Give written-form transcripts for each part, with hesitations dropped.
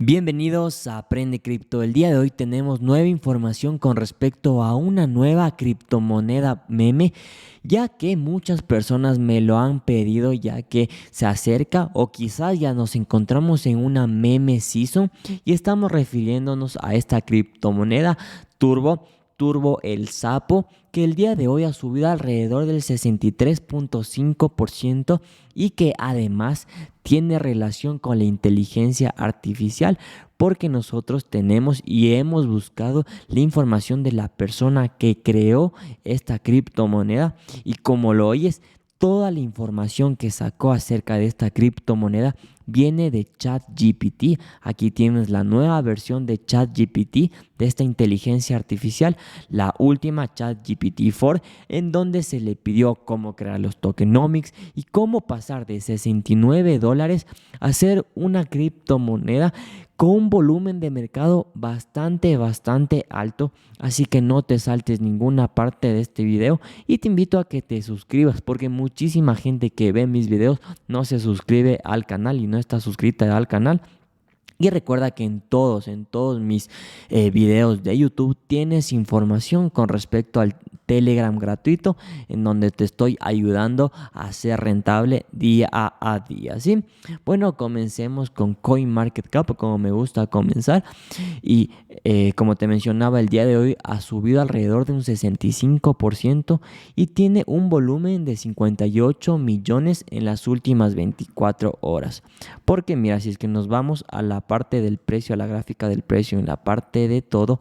Bienvenidos a Aprende Cripto. El día de hoy tenemos nueva información con respecto a una nueva criptomoneda meme, ya que muchas personas me lo han pedido, ya que se acerca o quizás ya nos encontramos en una meme season y estamos refiriéndonos a esta criptomoneda Turbo el Sapo, que el día de hoy ha subido alrededor del 63.5% y que además tiene relación con la inteligencia artificial, porque nosotros tenemos y hemos buscado la información de la persona que creó esta criptomoneda y como lo oyes, toda la información que sacó acerca de esta criptomoneda viene de ChatGPT. Aquí tienes la nueva versión de ChatGPT, de esta inteligencia artificial, la última ChatGPT-4, en donde se le pidió cómo crear los tokenomics y cómo pasar de $69 a hacer una criptomoneda con un volumen de mercado bastante alto. Así que no te saltes ninguna parte de este video y te invito a que te suscribas, porque muchísima gente que ve mis videos no se suscribe al canal y no está suscrita al canal. Y recuerda que en todos mis videos de YouTube tienes información con respecto al Telegram gratuito, en donde te estoy ayudando a ser rentable día a día, ¿sí? Bueno, comencemos con CoinMarketCap, como me gusta comenzar. Y como te mencionaba, el día de hoy ha subido alrededor de un 65% y tiene un volumen de 58 millones en las últimas 24 horas. Porque mira, si es que nos vamos a la parte del precio, a la gráfica del precio, en la parte de todo,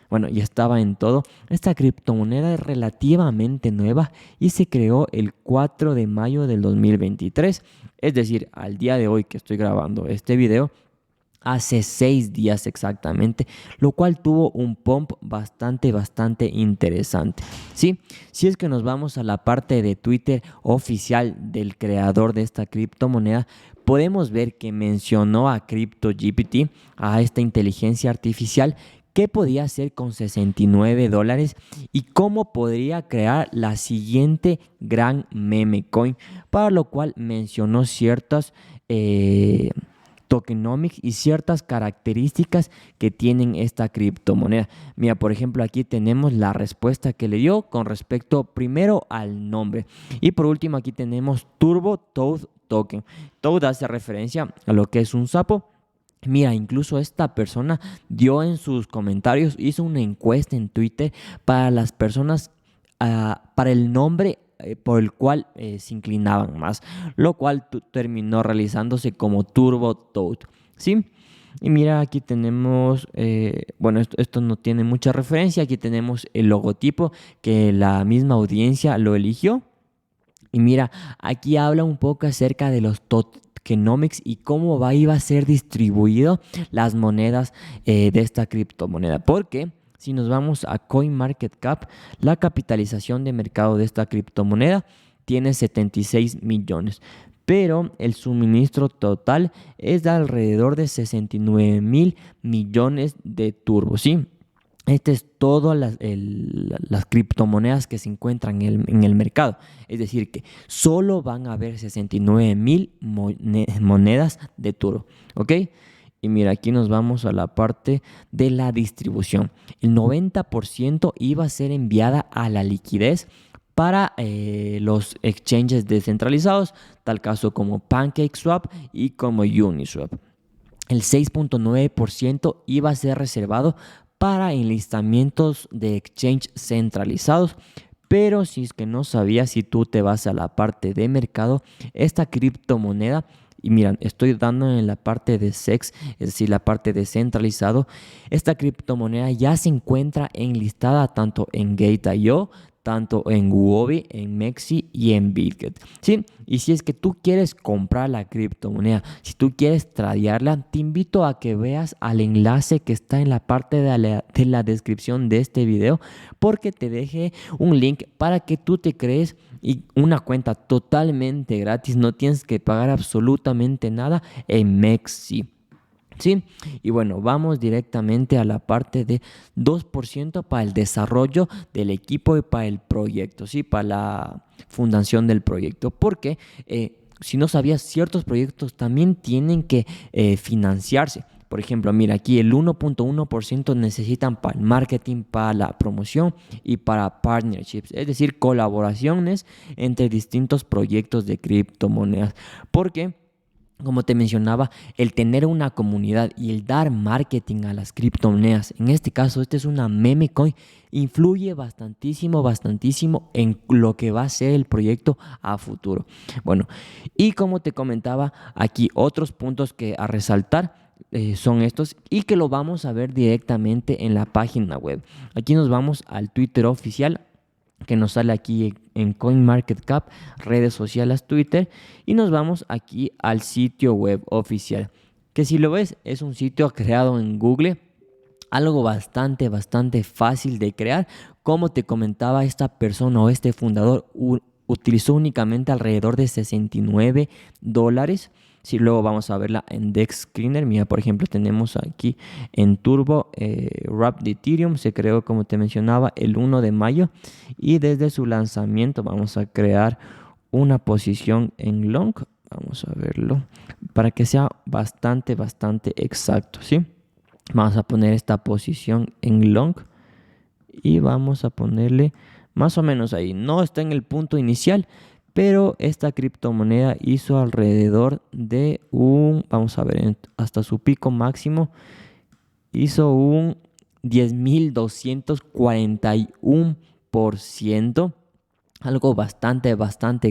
bueno, ya estaba en todo. Esta criptomoneda es relativamente nueva y se creó el 4 de mayo del 2023. Es decir, al día de hoy que estoy grabando este video, hace 6 días exactamente, lo cual tuvo un pump bastante interesante, ¿sí? Si es que nos vamos a la parte de Twitter oficial del creador de esta criptomoneda, podemos ver que mencionó a CryptoGPT, a esta inteligencia artificial, qué podía hacer con $69 y cómo podría crear la siguiente gran meme coin, para lo cual mencionó ciertas tokenomics y ciertas características que tienen esta criptomoneda. Mira, por ejemplo, aquí tenemos la respuesta que le dio con respecto primero al nombre y por último aquí tenemos Turbo Toad Token. Toad hace referencia a lo que es un sapo. Mira, incluso esta persona dio en sus comentarios, hizo una encuesta en Twitter para las personas, para el nombre por el cual se inclinaban más, lo cual terminó realizándose como Turbo Toad, ¿sí? Y mira, aquí tenemos, bueno, esto no tiene mucha referencia, aquí tenemos el logotipo que la misma audiencia lo eligió. Y mira, aquí habla un poco acerca de los tokenomics y cómo iba a ser distribuido las monedas de esta criptomoneda. Porque si nos vamos a CoinMarketCap, la capitalización de mercado de esta criptomoneda tiene 76 millones. Pero el suministro total es de alrededor de 69 mil millones de turbos, ¿sí? Este es todas las criptomonedas que se encuentran en el mercado. Es decir, que solo van a haber 69 mil monedas de Turbo. ¿Ok? Y mira, aquí nos vamos a la parte de la distribución. El 90% iba a ser enviada a la liquidez para los exchanges descentralizados, tal caso como PancakeSwap y como Uniswap. El 6.9% iba a ser reservado para enlistamientos de exchange centralizados. Pero si es que no sabías, si tú te vas a la parte de mercado, esta criptomoneda, y miren, estoy dando en la parte de SEX, es decir, la parte descentralizado, esta criptomoneda ya se encuentra enlistada tanto en Gate.io, tanto en Huobi, en Mexi y en Bitget, ¿sí? Y si es que tú quieres comprar la criptomoneda, si tú quieres tradearla, te invito a que veas al enlace que está en la parte de la descripción de este video, porque te dejé un link para que tú te crees una cuenta totalmente gratis, no tienes que pagar absolutamente nada en Mexi. ¿Sí? Y bueno, vamos directamente a la parte de 2% para el desarrollo del equipo y para el proyecto, ¿sí? Para la fundación del proyecto. Porque si no sabías, ciertos proyectos también tienen que financiarse. Por ejemplo, mira, aquí el 1.1% necesitan para el marketing, para la promoción y para partnerships, es decir, colaboraciones entre distintos proyectos de criptomonedas. Porque, como te mencionaba, el tener una comunidad y el dar marketing a las criptomonedas, en este caso, este es una meme coin, influye bastantísimo en lo que va a ser el proyecto a futuro. Bueno, y como te comentaba, aquí otros puntos que a resaltar son estos y que lo vamos a ver directamente en la página web. Aquí nos vamos al Twitter oficial que nos sale aquí en CoinMarketCap, redes sociales, Twitter, y nos vamos aquí al sitio web oficial, que si lo ves es un sitio creado en Google, algo bastante fácil de crear. Como te comentaba, esta persona o este fundador utilizó únicamente alrededor de $69. Si luego vamos a verla en Dex Screener, mira, por ejemplo, tenemos aquí en Turbo Wrap de Ethereum, se creó, como te mencionaba, el 1 de mayo y desde su lanzamiento vamos a crear una posición en long, vamos a verlo, para que sea bastante exacto, ¿sí? Vamos a poner esta posición en long y vamos a ponerle más o menos ahí. No está en el punto inicial, pero esta criptomoneda hizo alrededor de vamos a ver, hasta su pico máximo, hizo un 10.241%, algo bastante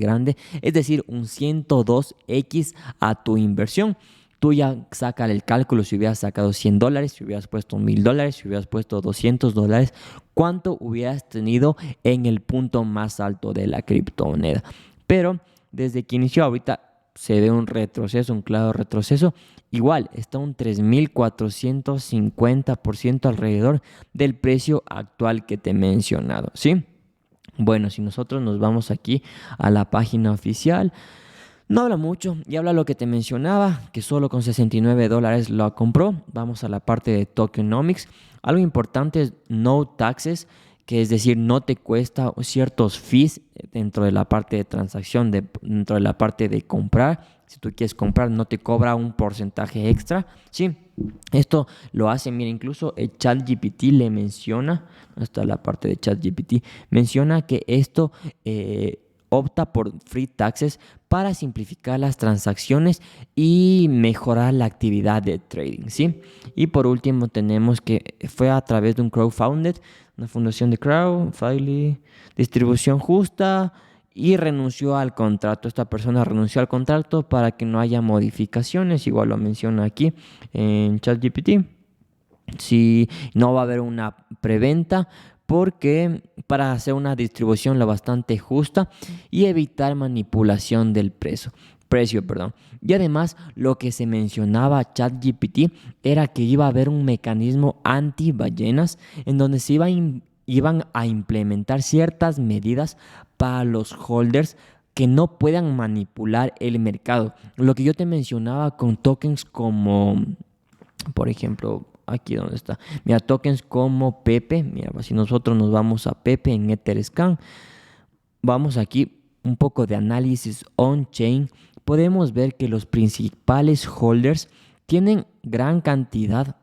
grande, es decir, un 102x a tu inversión. Tú ya saca el cálculo si hubieras sacado $100, si hubieras puesto $1,000, si hubieras puesto $200, cuánto hubieras tenido en el punto más alto de la criptomoneda. Pero desde que inició ahorita se ve un retroceso, un claro retroceso. Igual está un 3.450% alrededor del precio actual que te he mencionado, ¿sí? Bueno, si nosotros nos vamos aquí a la página oficial, no habla mucho y habla lo que te mencionaba, que solo con $69 lo compró. Vamos a la parte de tokenomics. Algo importante es no taxes, que es decir, no te cuesta ciertos fees dentro de la parte de transacción, dentro de la parte de comprar. Si tú quieres comprar, no te cobra un porcentaje extra, ¿sí? Esto lo hace, mira, incluso el ChatGPT le menciona, hasta la parte de ChatGPT, menciona que esto opta por free taxes para simplificar las transacciones y mejorar la actividad de trading, ¿sí? Y por último tenemos que fue a través de un crowdfunded, una fundación de crowd, distribución justa y renunció al contrato. Esta persona renunció al contrato para que no haya modificaciones, igual lo menciona aquí en ChatGPT. Si no va a haber una preventa, porque para hacer una distribución lo bastante justa y evitar manipulación del precio. Y además lo que se mencionaba ChatGPT era que iba a haber un mecanismo anti-ballenas en donde se iban a implementar ciertas medidas para los holders que no puedan manipular el mercado. Lo que yo te mencionaba con tokens como, por ejemplo, aquí donde está, mira, tokens como Pepe, mira, si nosotros nos vamos a Pepe en Etherscan, vamos aquí un poco de análisis on-chain, podemos ver que los principales holders tienen gran cantidad.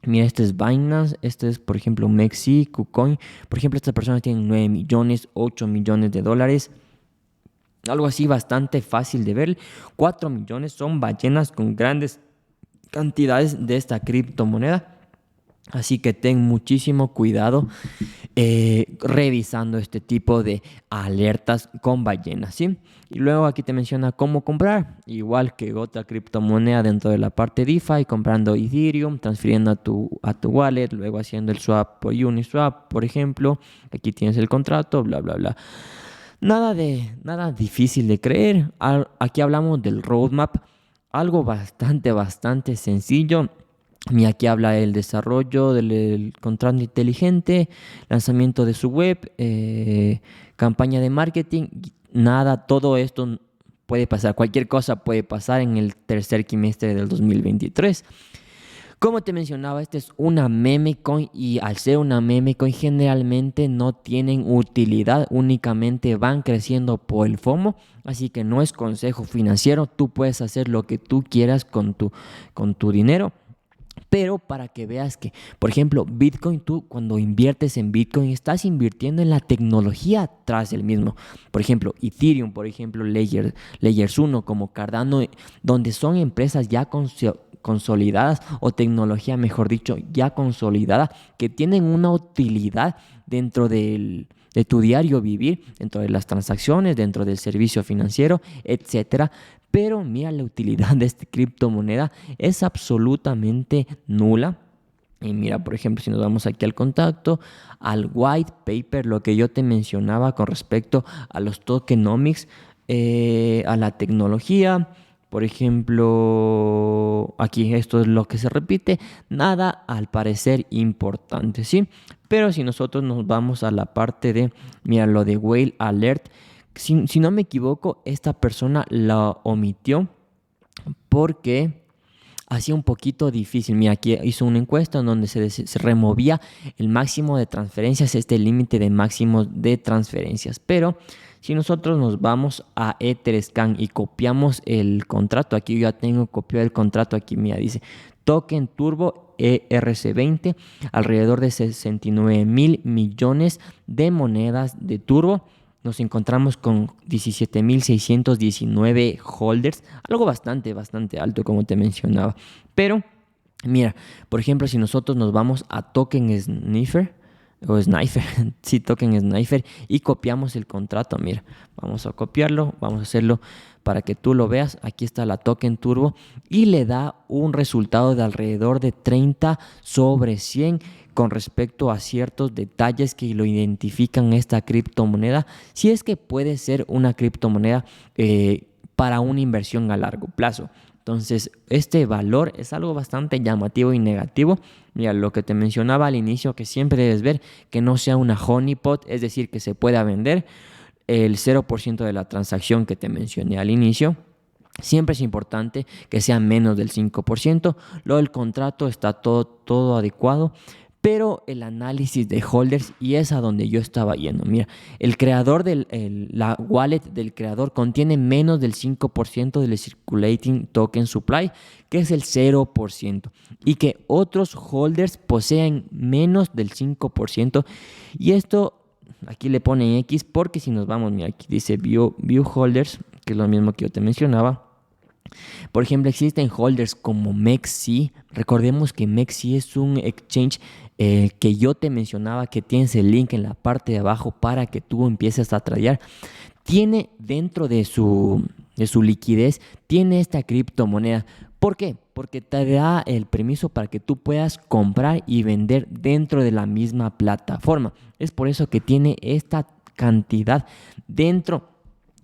Mira, este es Binance, este es, por ejemplo, Mexi, KuCoin. Por ejemplo, estas personas tienen 9 millones, 8 millones de dólares. Algo así bastante fácil de ver. 4 millones son ballenas con grandes cantidades de esta criptomoneda. Así que ten muchísimo cuidado revisando este tipo de alertas con ballenas, ¿sí? Y luego aquí te menciona cómo comprar, igual que otra criptomoneda dentro de la parte DeFi, comprando Ethereum, transfiriendo a tu wallet, luego haciendo el swap por Uniswap, por ejemplo. Aquí tienes el contrato, bla, bla, bla. Nada difícil de creer. Aquí hablamos del roadmap, algo bastante sencillo. Y aquí habla del desarrollo del contrato inteligente, lanzamiento de su web, campaña de marketing. Nada, todo esto puede pasar. Cualquier cosa puede pasar en el tercer trimestre del 2023. Como te mencionaba, esta es una meme coin y al ser una meme coin generalmente no tienen utilidad, únicamente van creciendo por el FOMO, así que no es consejo financiero, tú puedes hacer lo que tú quieras con tu dinero. Pero para que veas que, por ejemplo, Bitcoin, tú cuando inviertes en Bitcoin estás invirtiendo en la tecnología tras el mismo. Por ejemplo, Ethereum, por ejemplo, Layers 1 como Cardano, donde son empresas ya consolidadas o tecnología, mejor dicho, ya consolidada, que tienen una utilidad dentro de tu diario vivir, dentro de las transacciones, dentro del servicio financiero, etcétera. Pero mira, la utilidad de esta criptomoneda es absolutamente nula. Y mira, por ejemplo, si nos vamos aquí al contacto, al white paper, lo que yo te mencionaba con respecto a los tokenomics, a la tecnología, por ejemplo, aquí esto es lo que se repite, nada al parecer importante, ¿sí? Pero si nosotros nos vamos a la parte de, mira, lo de Whale Alert, si no me equivoco, esta persona la omitió porque hacía un poquito difícil. Mira, aquí hizo una encuesta en donde se removía el máximo de transferencias, este límite de máximo de transferencias. Pero si nosotros nos vamos a Etherscan y copiamos el contrato, aquí yo ya tengo copiado el contrato, aquí mira, dice Token Turbo ERC20, alrededor de 69.000 millones de monedas de Turbo. Nos encontramos con 17.619 holders, algo bastante alto como te mencionaba. Pero mira, por ejemplo, si nosotros nos vamos a Token Sniffer, o Sniper, sí, Token Sniper, y copiamos el contrato, mira, vamos a copiarlo, vamos a hacerlo para que tú lo veas. Aquí está la Token Turbo y le da un resultado de alrededor de 30 sobre 100 con respecto a ciertos detalles que lo identifican esta criptomoneda, si es que puede ser una criptomoneda para una inversión a largo plazo. Entonces, este valor es algo bastante llamativo y negativo. Mira, lo que te mencionaba al inicio, que siempre debes ver que no sea una honeypot, es decir, que se pueda vender el 0% de la transacción que te mencioné al inicio. Siempre es importante que sea menos del 5%. Lo del contrato está todo adecuado. Pero el análisis de holders, y es a donde yo estaba yendo. Mira, el creador la wallet del creador contiene menos del 5% del circulating token supply, que es el 0%, y que otros holders poseen menos del 5%. Y esto aquí le ponen X porque si nos vamos, mira, aquí dice view holders, que es lo mismo que yo te mencionaba. Por ejemplo, existen holders como MEXC. Recordemos que MEXC es un exchange que yo te mencionaba, que tienes el link en la parte de abajo para que tú empieces a tradear. Tiene dentro de su liquidez, tiene esta criptomoneda. ¿Por qué? Porque te da el permiso para que tú puedas comprar y vender dentro de la misma plataforma. Es por eso que tiene esta cantidad dentro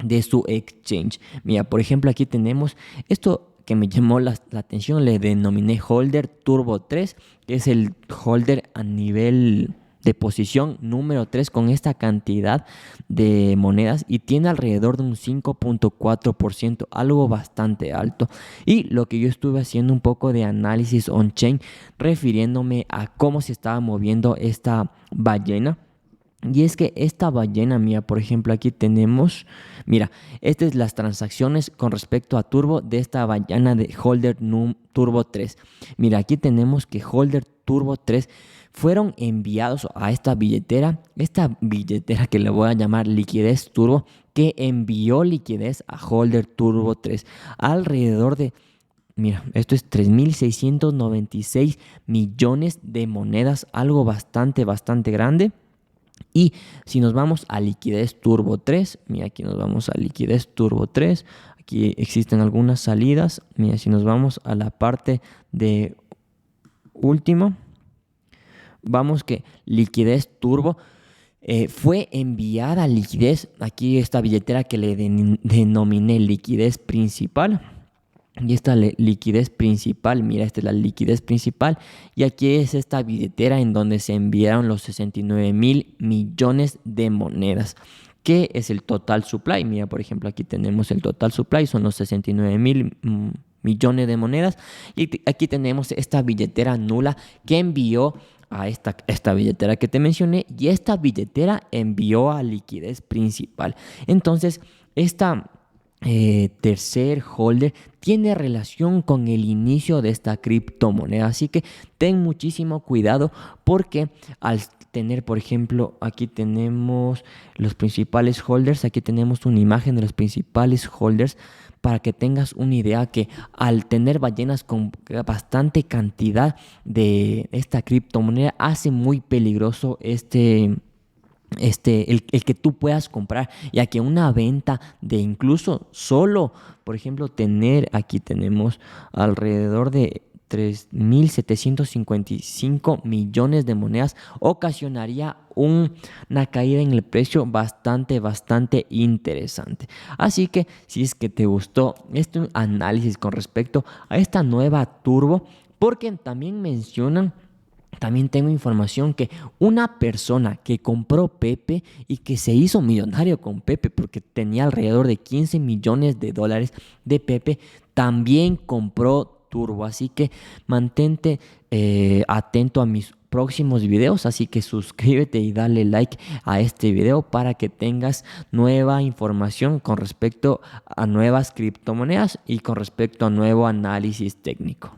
de su exchange. Mira, por ejemplo, aquí tenemos esto que me llamó la atención, le denominé Holder Turbo 3, que es el holder a nivel de posición número 3 con esta cantidad de monedas y tiene alrededor de un 5.4%, algo bastante alto. Y lo que yo estuve haciendo un poco de análisis on-chain, refiriéndome a cómo se estaba moviendo esta ballena. Y es que esta ballena, mía, por ejemplo, aquí tenemos, mira, estas es las transacciones con respecto a Turbo de esta ballena de Holder Turbo 3. Mira, aquí tenemos que Holder Turbo 3 fueron enviados a esta billetera que le voy a llamar Liquidez Turbo, que envió liquidez a Holder Turbo 3 alrededor de, mira, esto es 3.696 millones de monedas, algo bastante grande. Y si nos vamos a Liquidez Turbo 3, mira, aquí nos vamos a Liquidez Turbo 3, aquí existen algunas salidas. Mira, si nos vamos a la parte de último, vamos que Liquidez Turbo fue enviada a liquidez, aquí esta billetera que le denominé liquidez principal. Y esta liquidez principal, mira, esta es la liquidez principal. Y aquí es esta billetera en donde se enviaron los 69.000 millones de monedas, que es el total supply. Mira, por ejemplo, aquí tenemos el total supply, son los 69.000 millones de monedas. Y aquí tenemos esta billetera nula que envió a esta billetera que te mencioné. Y esta billetera envió a liquidez principal. Entonces, esta tercer holder tiene relación con el inicio de esta criptomoneda. Así que ten muchísimo cuidado porque al tener, por ejemplo, aquí tenemos los principales holders, aquí tenemos una imagen de los principales holders para que tengas una idea que al tener ballenas con bastante cantidad de esta criptomoneda hace muy peligroso el que tú puedas comprar, ya que una venta de incluso solo, por ejemplo, aquí tenemos alrededor de 3.755 millones de monedas, ocasionaría una caída en el precio bastante interesante. Así que si es que te gustó este análisis con respecto a esta nueva turbo, porque también tengo información que una persona que compró Pepe y que se hizo millonario con Pepe porque tenía alrededor de 15 millones de dólares de Pepe, también compró Turbo. Así que mantente atento a mis próximos videos, así que suscríbete y dale like a este video para que tengas nueva información con respecto a nuevas criptomonedas y con respecto a nuevo análisis técnico.